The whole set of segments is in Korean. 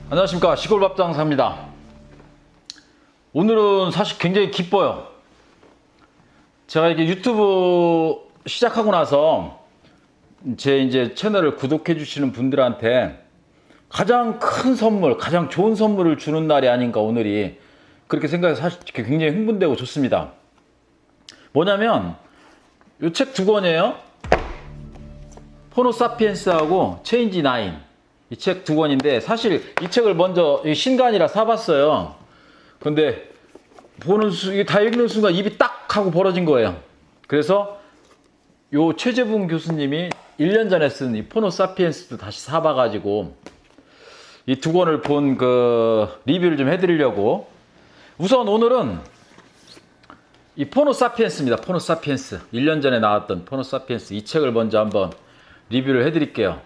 안녕하십니까, 시골밥장사입니다. 오늘은 사실 굉장히 기뻐요. 제가 이게 유튜브 시작하고 나서 제 이제 채널을 구독해 주시는 분들한테 가장 큰 선물, 가장 좋은 선물을 주는 날이 아닌가 오늘이, 그렇게 생각해서 사실 굉장히 흥분되고 좋습니다. 뭐냐면 이 책 두 권이에요. 호모사피엔스하고 체인지 9, 이 책 두 권인데, 사실 이 책을 먼저 신간이라 사봤어요. 근데 다 읽는 순간 입이 딱 하고 벌어진 거예요. 그래서 요 최재분 교수님이 1년 전에 쓴 이 호모사피엔스도 다시 사봐가지고 이 두 권을 본 그 리뷰를 좀 해드리려고. 우선 오늘은 이 호모사피엔스입니다. 호모사피엔스, 1년 전에 나왔던 호모사피엔스, 이 책을 먼저 한번 리뷰를 해드릴게요.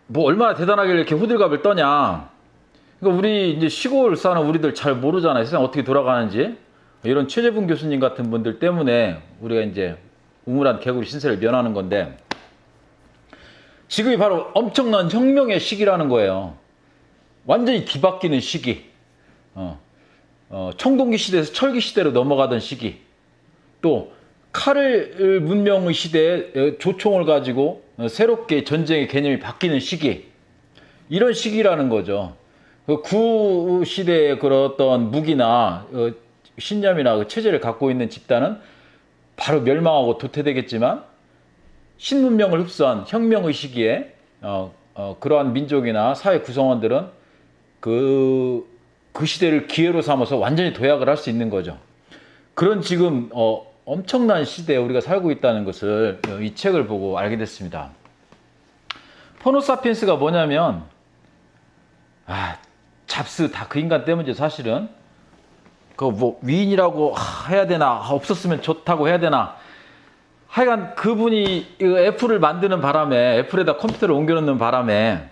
뭐 얼마나 대단하게 이렇게 호들갑을 떠냐. 그러니까 우리 이제 시골 사는 우리들 잘 모르잖아요, 세상 어떻게 돌아가는지. 이런 최재분 교수님 같은 분들 때문에 우리가 이제 우물한 개구리 신세를 면하는 건데, 지금이 바로 엄청난 혁명의 시기라는 거예요. 완전히 뒤바뀌는 시기. 청동기 시대에서 철기 시대로 넘어가던 시기. 또 칼을 문명의 시대에 조총을 가지고 새롭게 전쟁의 개념이 바뀌는 시기, 이런 시기라는 거죠. 구 시대의 그런 어떤 무기나 신념이나 체제를 갖고 있는 집단은 바로 멸망하고 도태되겠지만, 신문명을 흡수한 혁명의 시기에 그러한 민족이나 사회 구성원들은 그 시대를 기회로 삼아서 완전히 도약을 할 수 있는 거죠. 그런 지금 엄청난 시대에 우리가 살고 있다는 것을 이 책을 보고 알게 됐습니다. 호모사피엔스가 뭐냐면, 잡스 다 그 인간 때문이죠. 사실은 그 뭐 위인이라고 해야 되나, 없었으면 좋다고 해야 되나, 하여간 그분이 애플을 만드는 바람에, 애플에다 컴퓨터를 옮겨놓는 바람에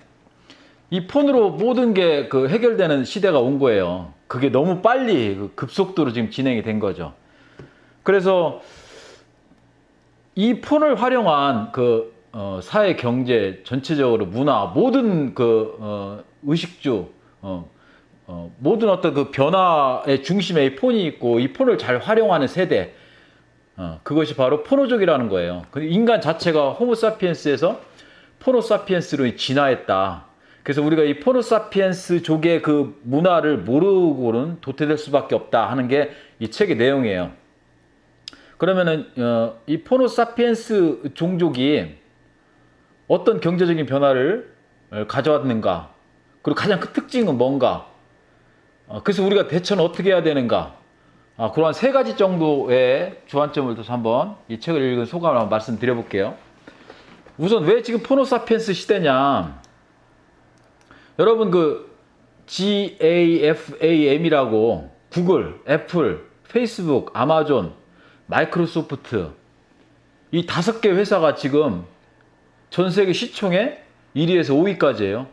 이 폰으로 모든 게 그 해결되는 시대가 온 거예요. 그게 너무 빨리 급속도로 지금 진행이 된 거죠. 그래서 이 폰을 활용한 사회, 경제, 전체적으로 문화, 모든 의식주, 모든 어떤 그 변화의 중심에 이 폰이 있고, 이 폰을 잘 활용하는 세대, 그것이 바로 포노족이라는 거예요. 인간 자체가 호모사피엔스에서 포노사피엔스로 진화했다. 그래서 우리가 이 호모사피엔스족의 그 문화를 모르고는 도태될 수밖에 없다 하는 게 이 책의 내용이에요. 그러면은 이 호모사피엔스 종족이 어떤 경제적인 변화를 가져왔는가, 그리고 가장 큰 특징은 뭔가, 그래서 우리가 대처는 어떻게 해야 되는가, 그러한 세 가지 정도의 주안점을 둬서 한번 이 책을 읽은 소감을 한번 말씀드려볼게요. 우선 왜 지금 호모사피엔스 시대냐. 여러분 GAFAM이라고 구글, 애플, 페이스북, 아마존, 마이크로소프트, 이 5개 회사가 지금 전 세계 시총의 1위에서 5위까지예요.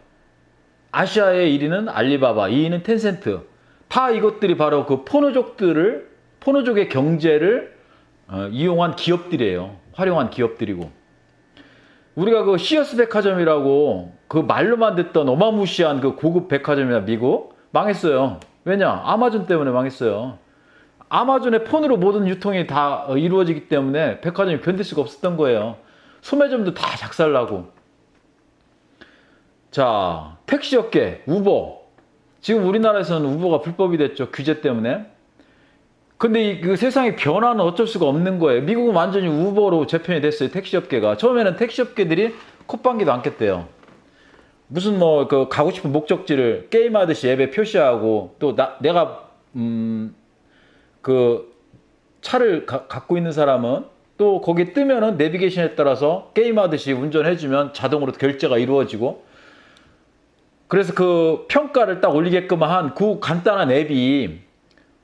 아시아의 1위는 알리바바, 2위는 텐센트. 다 이것들이 바로 그 포노족의 경제를 이용한 기업들이에요. 활용한 기업들이고. 우리가 그 시어스 백화점이라고 그 말로만 듣던 어마무시한 그 고급 백화점이나 미국 망했어요. 왜냐? 아마존 때문에 망했어요. 아마존의 폰으로 모든 유통이 다 이루어지기 때문에 백화점이 견딜 수가 없었던 거예요. 소매점도 다 작살나고. 자, 택시업계, 우버. 지금 우리나라에서는 우버가 불법이 됐죠. 규제 때문에. 근데 그 세상의 변화는 어쩔 수가 없는 거예요. 미국은 완전히 우버로 재편이 됐어요. 택시업계가. 처음에는 택시업계들이 콧방귀도 안 꼈대요. 무슨 가고 싶은 목적지를 게임하듯이 앱에 표시하고, 또 내가 그 차를 갖고 있는 사람은 또 거기 뜨면은 내비게이션에 따라서 게임하듯이 운전해주면 자동으로 결제가 이루어지고, 그래서 그 평가를 딱 올리게끔 한 그 간단한 앱이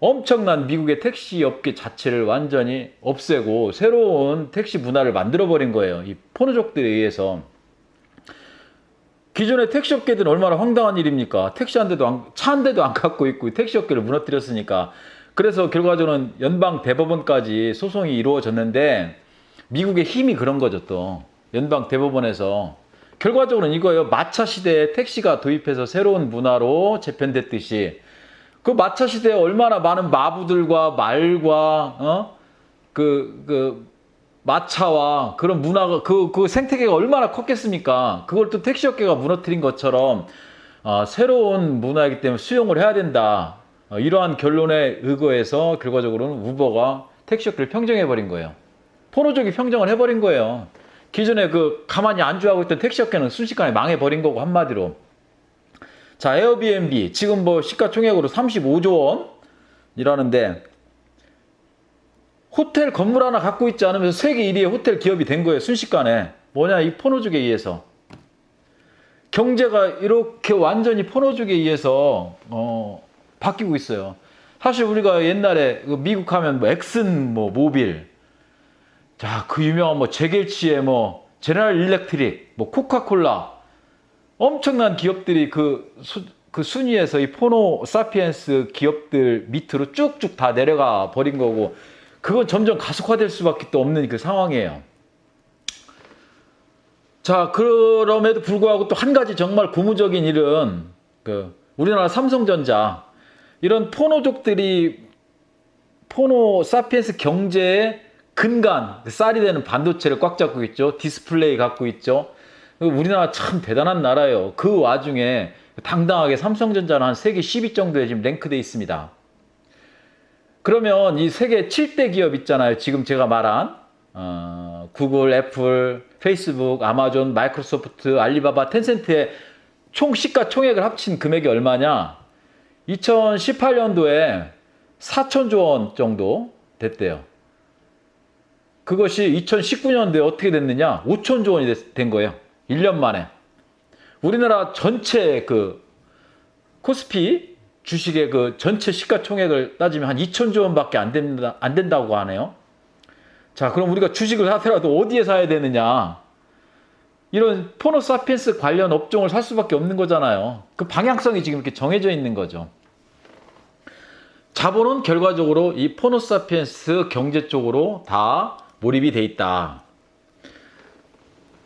엄청난 미국의 택시 업계 자체를 완전히 없애고 새로운 택시 문화를 만들어버린 거예요. 이 포노족들에 의해서. 기존의 택시 업계들은 얼마나 황당한 일입니까? 차 한 대도 안 갖고 있고 택시 업계를 무너뜨렸으니까. 그래서 결과적으로는 연방 대법원까지 소송이 이루어졌는데, 미국의 힘이 그런 거죠. 또 연방 대법원에서 결과적으로는 이거예요. 마차 시대에 택시가 도입해서 새로운 문화로 재편됐듯이 그 마차 시대에 얼마나 많은 마부들과 말과 마차와 그런 문화가 그 생태계가 얼마나 컸겠습니까? 그걸 또 택시업계가 무너뜨린 것처럼 새로운 문화이기 때문에 수용을 해야 된다. 이러한 결론에 의거해서 결과적으로는 우버가 택시업계를 평정해버린 거예요. 포노족이 평정을 해버린 거예요. 기존에 가만히 안주하고 있던 택시업계는 순식간에 망해버린 거고, 한마디로. 자, 에어비앤비 지금 뭐 시가총액으로 35조 원이라는데 호텔 건물 하나 갖고 있지 않으면서 세계 1위의 호텔 기업이 된 거예요. 순식간에. 뭐냐, 이 포노족에 의해서. 경제가 이렇게 완전히 포노족에 의해서 바뀌고 있어요. 사실 우리가 옛날에 미국 하면 뭐 엑슨 뭐 모빌, 자, 그 유명한 뭐 제겔치의 뭐 제너럴 일렉트릭, 뭐 코카콜라, 엄청난 기업들이 그 순위에서 이 포노 사피엔스 기업들 밑으로 쭉쭉 다 내려가 버린 거고, 그건 점점 가속화될 수밖에 또 없는 그 상황이에요. 자, 그럼에도 불구하고 또 한 가지 정말 고무적인 일은 우리나라 삼성전자, 이런 포노족들이 포노 사피엔스 경제의 근간, 쌀이 되는 반도체를 꽉 잡고 있죠. 디스플레이 갖고 있죠. 우리나라 참 대단한 나라예요. 그 와중에 당당하게 삼성전자는 한 세계 10위 정도에 지금 랭크되어 있습니다. 그러면 이 세계 7대 기업 있잖아요. 지금 제가 말한 구글, 애플, 페이스북, 아마존, 마이크로소프트, 알리바바, 텐센트의 총 시가총액을 합친 금액이 얼마냐? 2018년도에 4천조 원 정도 됐대요. 그것이 2019년도에 어떻게 됐느냐? 5천조 원이 된 거예요. 1년 만에. 우리나라 전체 코스피 주식의 전체 시가총액을 따지면 한 2천조 원밖에 안 된다고 하네요. 자, 그럼 우리가 주식을 사더라도 어디에 사야 되느냐? 이런 포노 사피엔스 관련 업종을 살 수밖에 없는 거잖아요. 그 방향성이 지금 이렇게 정해져 있는 거죠. 자본은 결과적으로 이 포노 사피엔스 경제 쪽으로 다 몰입이 돼 있다.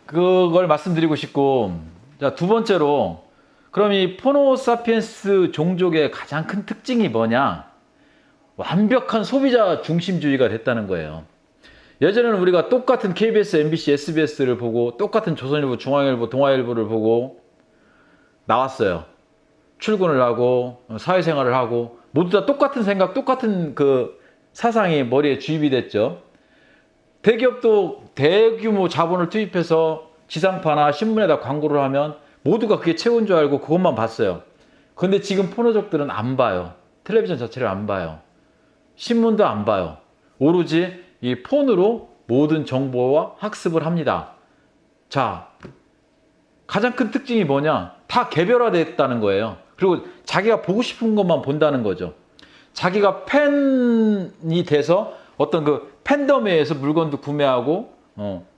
그걸 말씀드리고 싶고, 자, 두 번째로, 그럼 이 포노 사피엔스 종족의 가장 큰 특징이 뭐냐? 완벽한 소비자 중심주의가 됐다는 거예요. 예전에는 우리가 똑같은 KBS, MBC, SBS를 보고 똑같은 조선일보, 중앙일보, 동아일보를 보고 나왔어요. 출근을 하고 사회생활을 하고 모두 다 똑같은 생각, 똑같은 사상이 머리에 주입이 됐죠. 대기업도 대규모 자본을 투입해서 지상파나 신문에다 광고를 하면 모두가 그게 최고인 줄 알고 그것만 봤어요. 근데 지금 포노족들은 안 봐요. 텔레비전 자체를 안 봐요. 신문도 안 봐요. 오로지 이 폰으로 모든 정보와 학습을 합니다. 자, 가장 큰 특징이 뭐냐? 다 개별화됐다는 거예요. 그리고 자기가 보고 싶은 것만 본다는 거죠. 자기가 팬이 돼서 어떤 팬덤에 의해서 물건도 구매하고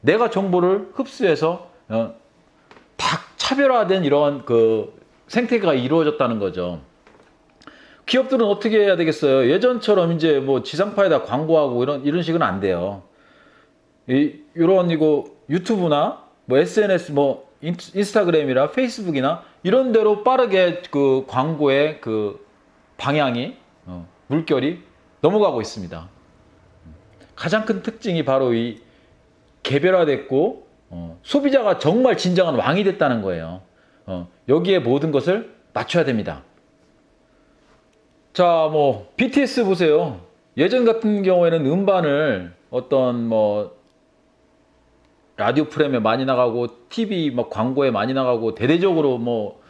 내가 정보를 흡수해서 다 차별화된 이런 생태계가 이루어졌다는 거죠. 기업들은 어떻게 해야 되겠어요? 예전처럼 이제 뭐 지상파에다 광고하고 이런 식은 안 돼요. 이런 유튜브나 뭐 SNS, 뭐 인스타그램이나 페이스북이나 이런 데로 빠르게 광고의 방향이 물결이 넘어가고 있습니다. 가장 큰 특징이 바로 이 개별화됐고 소비자가 정말 진정한 왕이 됐다는 거예요. 여기에 모든 것을 맞춰야 됩니다. 자, 뭐 BTS 보세요. 예전 같은 경우에는 음반을 어떤 뭐 라디오 프레임에 많이 나가고 TV 막 광고에 많이 나가고 대대적으로 뭐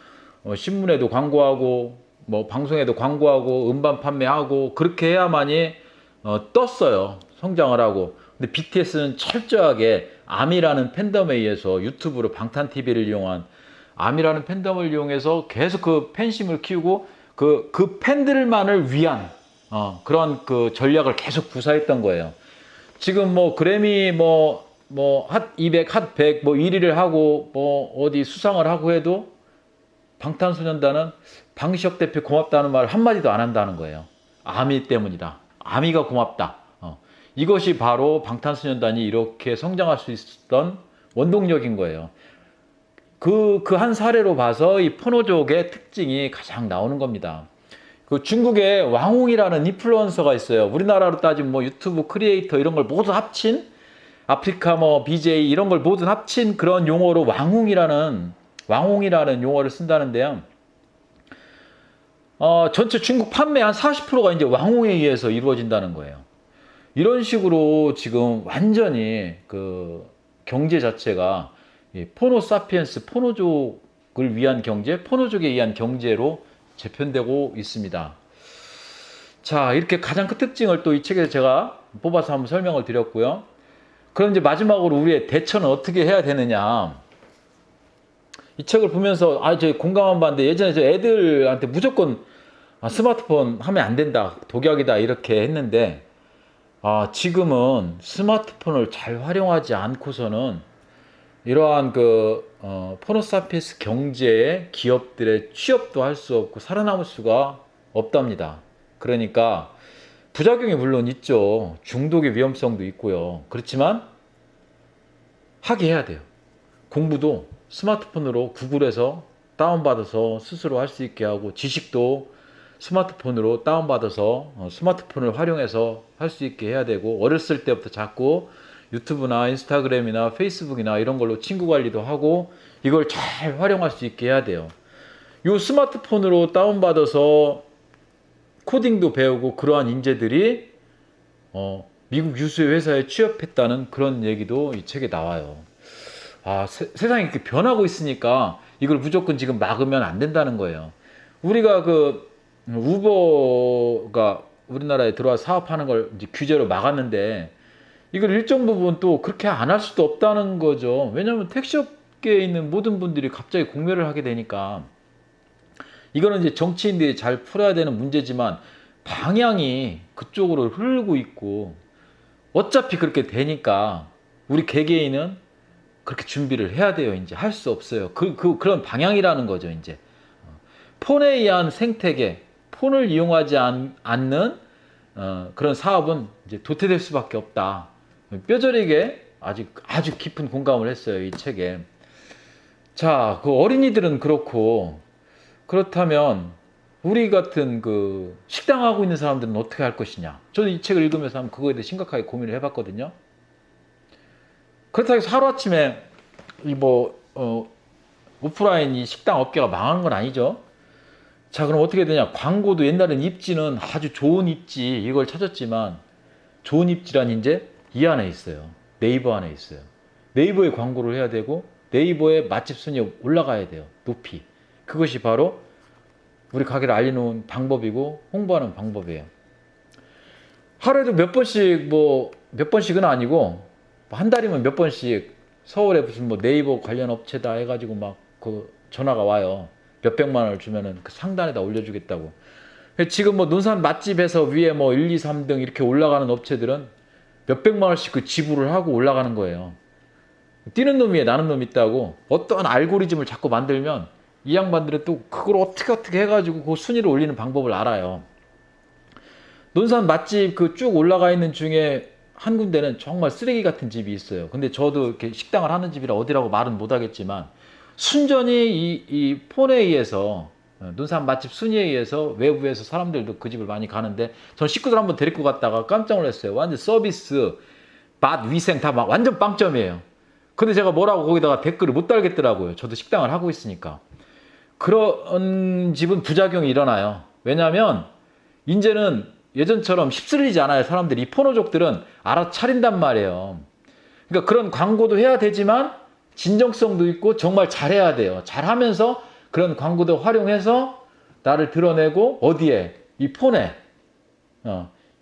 신문에도 광고하고 뭐 방송에도 광고하고 음반 판매하고 그렇게 해야만이 떴어요. 성장을 하고. 근데 BTS는 철저하게 아미라는 팬덤에 의해서 유튜브로 방탄 TV를 이용한 아미라는 팬덤을 이용해서 계속 팬심을 키우고 그 팬들만을 위한 그런 전략을 계속 구사했던 거예요. 지금 뭐 그래미 핫 200, 핫 100 뭐 1위를 하고 뭐 어디 수상을 하고 해도 방탄소년단은 방시혁 대표 고맙다는 말 한마디도 안 한다는 거예요. 아미 때문이다. 아미가 고맙다. 이것이 바로 방탄소년단이 이렇게 성장할 수 있었던 원동력인 거예요. 그 한 사례로 봐서 이 포노족의 특징이 가장 나오는 겁니다. 그 중국에 왕홍이라는 인플루언서가 있어요. 우리나라로 따지면 뭐 유튜브 크리에이터 이런 걸 모두 합친 아프리카 뭐 BJ 이런 걸 모두 합친 그런 용어로 왕홍이라는 용어를 쓴다는데요. 전체 중국 판매 한 40%가 이제 왕홍에 의해서 이루어진다는 거예요. 이런 식으로 지금 완전히 그 경제 자체가 포노사피엔스, 포노족을 위한 경제, 포노족에 의한 경제로 재편되고 있습니다. 자, 이렇게 가장 큰 특징을 또 이 책에서 제가 뽑아서 한번 설명을 드렸고요. 그럼 이제 마지막으로 우리의 대처는 어떻게 해야 되느냐. 이 책을 보면서 저 공감한 바인데 예전에 저 애들한테 무조건 스마트폰 하면 안 된다, 독약이다 이렇게 했는데 지금은 스마트폰을 잘 활용하지 않고서는 이러한 포노사피엔스 경제의 기업들의 취업도 할 수 없고 살아남을 수가 없답니다. 그러니까 부작용이 물론 있죠. 중독의 위험성도 있고요. 그렇지만 하게 해야 돼요. 공부도 스마트폰으로 구글에서 다운받아서 스스로 할 수 있게 하고, 지식도 스마트폰으로 다운받아서 스마트폰을 활용해서 할 수 있게 해야 되고, 어렸을 때부터 자꾸 유튜브나 인스타그램이나 페이스북이나 이런 걸로 친구 관리도 하고 이걸 잘 활용할 수 있게 해야 돼요. 이 스마트폰으로 다운받아서 코딩도 배우고 그러한 인재들이 미국 유수의 회사에 취업했다는 그런 얘기도 이 책에 나와요. 세상이 이렇게 변하고 있으니까 이걸 무조건 지금 막으면 안 된다는 거예요. 우리가 우버가 우리나라에 들어와 사업하는 걸 이제 규제로 막았는데 이걸 일정 부분 또 그렇게 안 할 수도 없다는 거죠. 왜냐하면 택시업계에 있는 모든 분들이 갑자기 공멸을 하게 되니까. 이거는 이제 정치인들이 잘 풀어야 되는 문제지만 방향이 그쪽으로 흐르고 있고, 어차피 그렇게 되니까 우리 개개인은 그렇게 준비를 해야 돼요. 이제 할 수 없어요. 그런 방향이라는 거죠. 이제 폰에 의한 생태계, 폰을 이용하지 않는 그런 사업은 이제 도태될 수밖에 없다. 뼈저리게 아주 깊은 공감을 했어요, 이 책에. 자, 그 어린이들은 그렇고, 그렇다면 우리 같은 식당 하고 있는 사람들은 어떻게 할 것이냐. 저는 이 책을 읽으면서 한번 그거에 대해 심각하게 고민을 해봤거든요. 그렇다고 해서 하루아침에 오프라인 이 식당 업계가 망하는 건 아니죠. 자, 그럼 어떻게 되냐. 광고도 옛날엔 입지는 아주 좋은 입지 이걸 찾았지만, 좋은 입지란 이제 이 안에 있어요. 네이버 안에 있어요. 네이버에 광고를 해야 되고 네이버에 맛집 순위에 올라가야 돼요. 높이. 그것이 바로 우리 가게를 알리는 방법이고 홍보하는 방법이에요. 하루에도 몇 번씩은 아니고 한 달이면 몇 번씩 서울에 무슨 네이버 관련 업체다 해가지고 전화가 와요. 몇백만 원을 주면은 그 상단에다 올려주겠다고. 지금 논산 맛집에서 위에 1, 2, 3등 이렇게 올라가는 업체들은 몇백만 원씩 지불을 하고 올라가는 거예요. 뛰는 놈 위에 나는 놈 있다고 어떤 알고리즘을 자꾸 만들면 이 양반들은 또 그걸 어떻게 해가지고 그 순위를 올리는 방법을 알아요. 논산 맛집 쭉 올라가 있는 중에 한 군데는 정말 쓰레기 같은 집이 있어요. 근데 저도 이렇게 식당을 하는 집이라 어디라고 말은 못하겠지만, 순전히 이 폰에 의해서, 논산 맛집 순위에 의해서 외부에서 사람들도 그 집을 많이 가는데, 전 식구들 한번 데리고 갔다가 깜짝 놀랐어요. 완전 서비스, 맛, 위생 다 완전 빵점이에요. 근데 제가 뭐라고 거기다가 댓글을 못 달겠더라고요. 저도 식당을 하고 있으니까. 그런 집은 부작용이 일어나요. 왜냐하면 이제는 예전처럼 휩쓸리지 않아요. 사람들이. 이 포노족들은 알아차린단 말이에요. 그러니까 그런 광고도 해야 되지만 진정성도 있고 정말 잘해야 돼요. 잘하면서 그런 광고도 활용해서 나를 드러내고, 어디에? 이 폰에.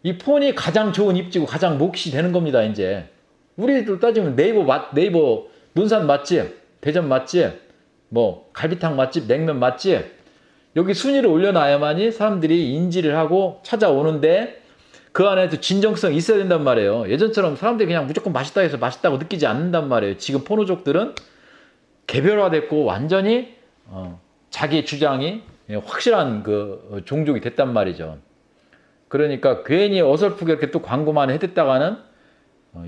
이 폰이 가장 좋은 입지고 가장 몫이 되는 겁니다. 이제 우리들 따지면 네이버 논산 맛집, 대전 맛집, 갈비탕 맛집, 냉면 맛집, 여기 순위를 올려놔야만이 사람들이 인지를 하고 찾아오는데, 그 안에도 진정성이 있어야 된단 말이에요. 예전처럼 사람들이 그냥 무조건 맛있다 해서 맛있다고 느끼지 않는단 말이에요. 지금 포노족들은 개별화됐고 완전히 자기 주장이 확실한 종족이 됐단 말이죠. 그러니까 괜히 어설프게 이렇게 또 광고만 해댔다가는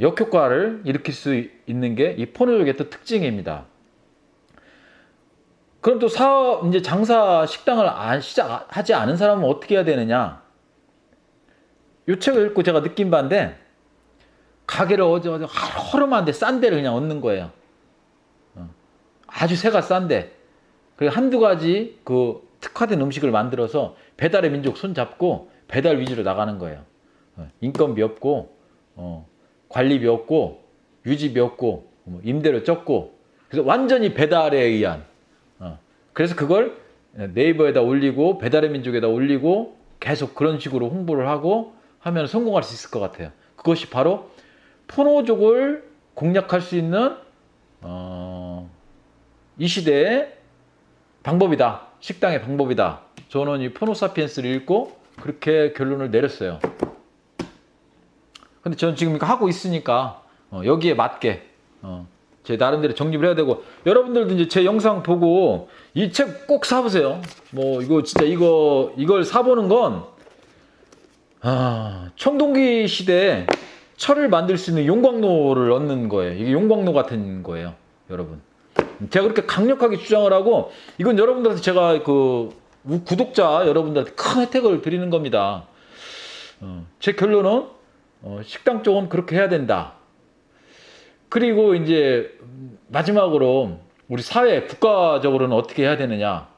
역효과를 일으킬 수 있는 게 이 포노족의 또 특징입니다. 그럼 또 사업, 이제 장사 식당을 시작하지 않은 사람은 어떻게 해야 되느냐? 이 책을 읽고 제가 느낀 바인데, 가게를 허름한데 싼 데를 그냥 얻는 거예요. 아주 새가 싼데. 그리고 한두 가지 그 특화된 음식을 만들어서 배달의 민족 손잡고 배달 위주로 나가는 거예요. 인건비 없고, 관리비 없고, 유지비 없고, 임대료 적고, 그래서 완전히 배달에 의한, 그래서 그걸 네이버에다 올리고 배달의 민족에다 올리고 계속 그런 식으로 홍보를 하고 하면 성공할 수 있을 것 같아요. 그것이 바로 포노족을 공략할 수 있는 이 시대의 방법이다. 식당의 방법이다. 저는 이 포노사피엔스를 읽고 그렇게 결론을 내렸어요. 근데 저는 지금 하고 있으니까 여기에 맞게 제 나름대로 정립을 해야 되고, 여러분들도 이제 제 영상 보고 이 책 꼭 사보세요. 뭐 이거 진짜 이걸 사보는 건 청동기 시대에 철을 만들 수 있는 용광로를 얻는 거예요. 이게 용광로 같은 거예요, 여러분. 제가 그렇게 강력하게 주장을 하고, 이건 여러분들한테 제가 그 구독자 여러분들한테 큰 혜택을 드리는 겁니다. 제 결론은 식당 쪽은 그렇게 해야 된다. 그리고 이제 마지막으로 우리 사회, 국가적으로는 어떻게 해야 되느냐.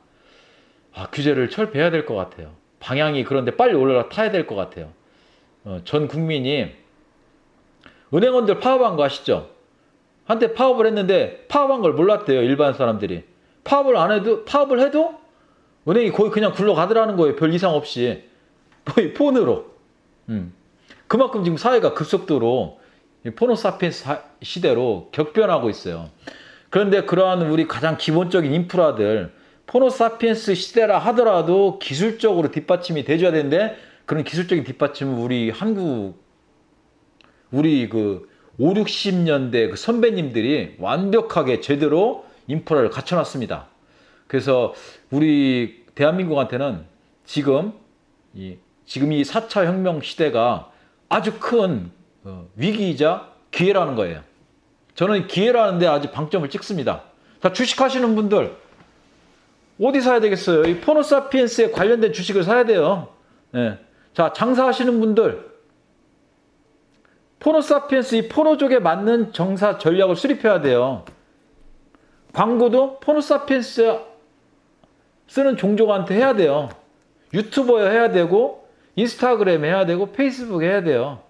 규제를 철폐해야 될 것 같아요. 방향이 그런데 빨리 올라타야 될 것 같아요. 전 국민이 은행원들 파업한 거 아시죠? 한때 파업을 했는데 파업한 걸 몰랐대요, 일반 사람들이. 파업을 해도 은행이 거의 그냥 굴러가더라는 거예요. 별 이상 없이. 거의 폰으로. 그만큼 지금 사회가 급속도로 포노사피엔스 시대로 격변하고 있어요. 그런데 그러한 우리 가장 기본적인 인프라들, 포노사피엔스 시대라 하더라도 기술적으로 뒷받침이 돼줘야 되는데, 그런 기술적인 뒷받침은 우리 그 5, 60년대 그 선배님들이 완벽하게 제대로 인프라를 갖춰놨습니다. 그래서 우리 대한민국한테는 지금 이 4차 혁명 시대가 아주 큰 위기이자 기회라는 거예요. 저는 기회라는데 아주 방점을 찍습니다. 자, 주식하시는 분들 어디 사야 되겠어요? 이 포노사피엔스에 관련된 주식을 사야 돼요. 네. 자, 장사하시는 분들 포노사피엔스 이 포노족에 맞는 정사 전략을 수립해야 돼요. 광고도 포노사피엔스 쓰는 종족한테 해야 돼요. 유튜버에 해야 되고, 인스타그램에 해야 되고, 페이스북에 해야 돼요.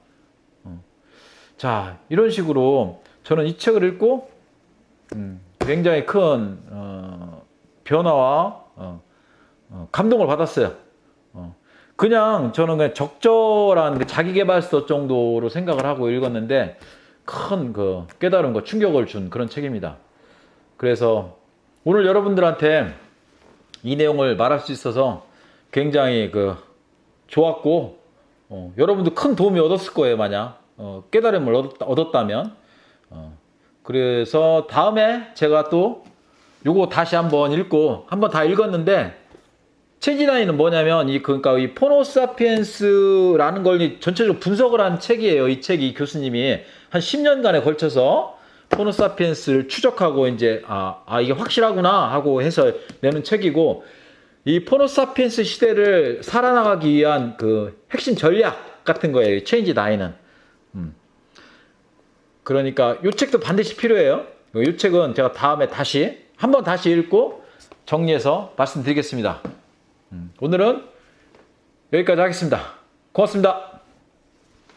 자, 이런 식으로 저는 이 책을 읽고 굉장히 큰 변화와 감동을 받았어요. 그냥 저는 그냥 적절한 자기계발서 정도로 생각을 하고 읽었는데 큰 그 깨달음과 충격을 준 그런 책입니다. 그래서 오늘 여러분들한테 이 내용을 말할 수 있어서 굉장히 좋았고, 여러분도 큰 도움이 얻었을 거예요, 만약 깨달음을 얻었다면. 그래서 다음에 제가 또 요거 다시 한번 읽고, 한번 다 읽었는데, 체지나이는 뭐냐면 그러니까 이 포노사피엔스라는 걸 전체적으로 분석을 한 책이에요. 이 책이 교수님이 한 10년간에 걸쳐서 포노사피엔스를 추적하고 이제 이게 확실하구나 하고 해서 내는 책이고, 이 포노사피엔스 시대를 살아나가기 위한 그 핵심 전략 같은 거예요. 체인지나이는. 그러니까 이 책도 반드시 필요해요. 이 책은 제가 다음에 한번 다시 읽고 정리해서 말씀드리겠습니다. 오늘은 여기까지 하겠습니다. 고맙습니다.